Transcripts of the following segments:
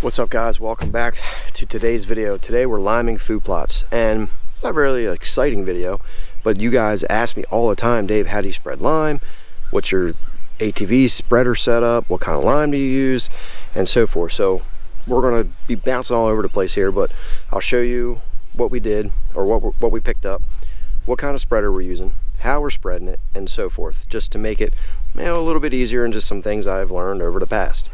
What's up, guys? Welcome back to today's video. Today we're liming food plots, and it's not really an exciting video, but you guys ask me all the time, Dave, how do you spread lime? What's your ATV spreader setup? What kind of lime do you use? And so forth. So we're going to be bouncing all over the place here, but I'll show you what we did, or what we picked up, what kind of spreader we're using, how we're spreading it, and so forth, just to make it, you know, a little bit easier, and just some things I've learned over the past.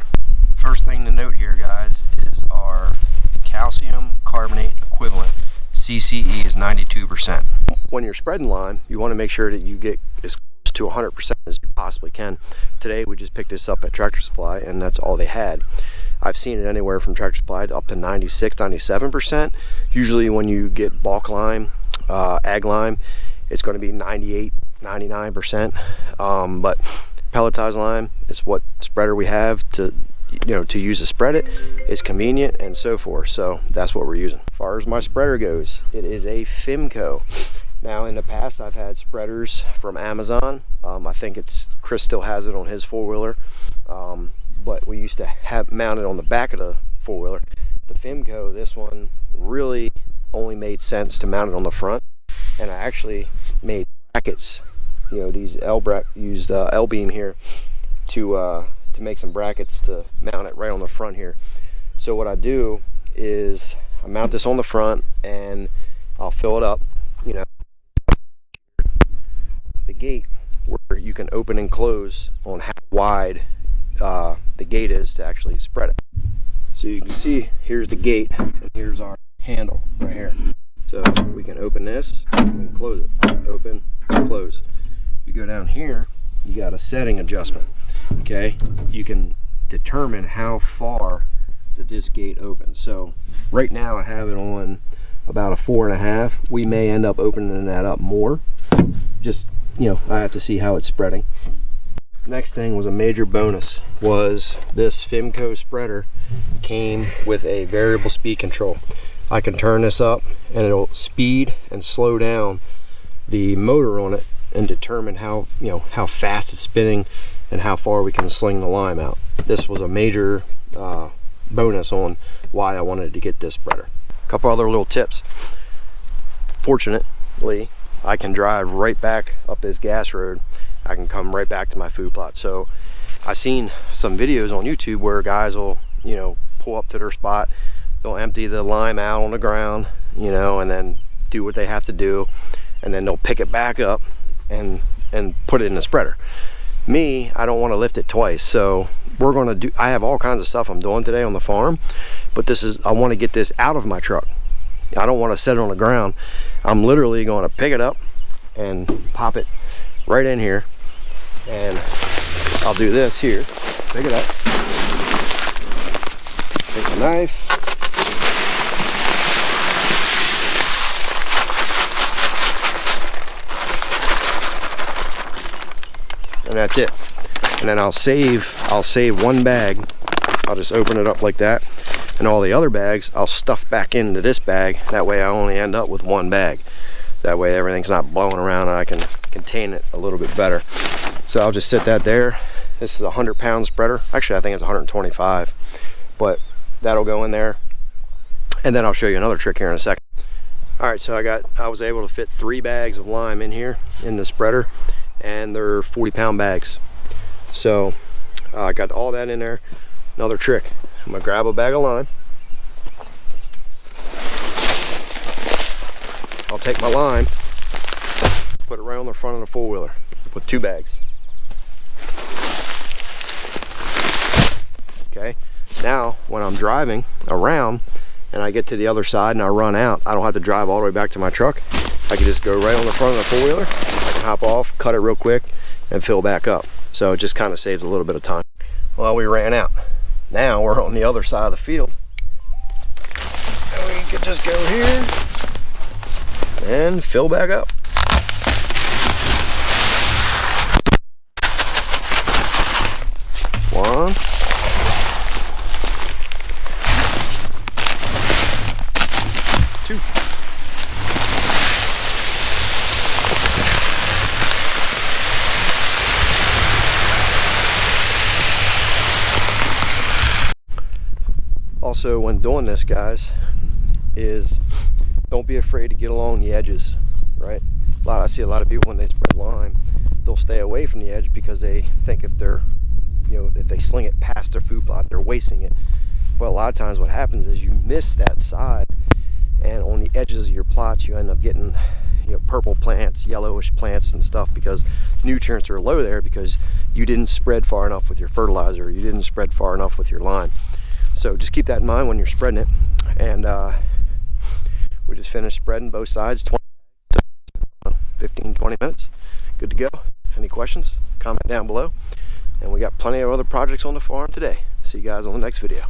First thing to note here, guys, is our calcium carbonate equivalent CCE is 92%. When you're spreading lime, you want to make sure that you get as close to 100% as you possibly can. Today we just picked this up at Tractor Supply, and that's all they had. I've seen it anywhere from Tractor Supply to up to 96, 97%. Usually when you get bulk lime, ag lime, it's going to be 98, 99%. But pelletized lime is what spreader we have to use to spread it. It's convenient and so forth, so that's what we're using. As far as my spreader goes, it is a Fimco. Now in the past I've had spreaders from Amazon. I think Chris still has it on his four-wheeler, but we used to have mounted on the back of the four-wheeler. The Fimco, this one really only made sense to mount it on the front, and I actually made brackets, these used L-beam here to make some brackets to mount it right on the front here. So what I do is I mount this on the front and I'll fill it up, the gate where you can open and close on how wide the gate is to actually spread it. So you can see here's the gate and here's our handle right here. So we can open this and close it. Open, close. You go down here, you got a setting adjustment. Okay, you can determine how far this gate opens. So right now I have it on about a 4.5. We may end up opening that up more. Just, I have to see how it's spreading. Next thing was a major bonus, was this Fimco spreader came with a variable speed control. I can turn this up and it'll speed and slow down the motor on it and determine how fast it's spinning and how far we can sling the lime out. This was a major bonus on why I wanted to get this spreader. A couple other little tips. Fortunately, I can drive right back up this gas road. I can come right back to my food plot. So I've seen some videos on YouTube where guys will, pull up to their spot, they'll empty the lime out on the ground, and then do what they have to do, and then they'll pick it back up and put it in the spreader. Me, I don't want to lift it twice, so I have all kinds of stuff I'm doing today on the farm, but I want to get this out of my truck. I don't want to set it on the ground. I'm literally going to pick it up and pop it right in here, and I'll do this here. Pick it up, take the knife, and that's it. And then I'll save one bag. I'll just open it up like that, and all the other bags I'll stuff back into this bag. That way I only end up with one bag. That way everything's not blowing around and I can contain it a little bit better. So I'll just sit that there. This is a 100-pound spreader. Actually, I think it's 125, but that'll go in there. And then I'll show you another trick here in a second. All right, so I was able to fit 3 bags of lime in here in the spreader, and they're 40-pound bags. So I got all that in there. Another trick, I'm gonna grab a bag of lime. I'll take my lime, put it right on the front of the four-wheeler with 2 bags. Okay, now when I'm driving around and I get to the other side and I run out, I don't have to drive all the way back to my truck. I can just go right on the front of the four-wheeler, I can hop off, cut it real quick, and fill back up. So it just kind of saves a little bit of time. Well, we ran out. Now we're on the other side of the field. And we could just go here and fill back up. One. Two. Also, when doing this, guys, is don't be afraid to get along the edges, right? I see a lot of people when they spread lime, they'll stay away from the edge because they think if they're, if they sling it past their food plot, they're wasting it. But a lot of times what happens is you miss that side, and on the edges of your plots you end up getting purple plants, yellowish plants and stuff, because nutrients are low there because you didn't spread far enough with your fertilizer, you didn't spread far enough with your lime. So just keep that in mind when you're spreading it. And we just finished spreading both sides, 15-20 minutes. Good to go. Any questions? Comment down below. And we got plenty of other projects on the farm today. See you guys on the next video.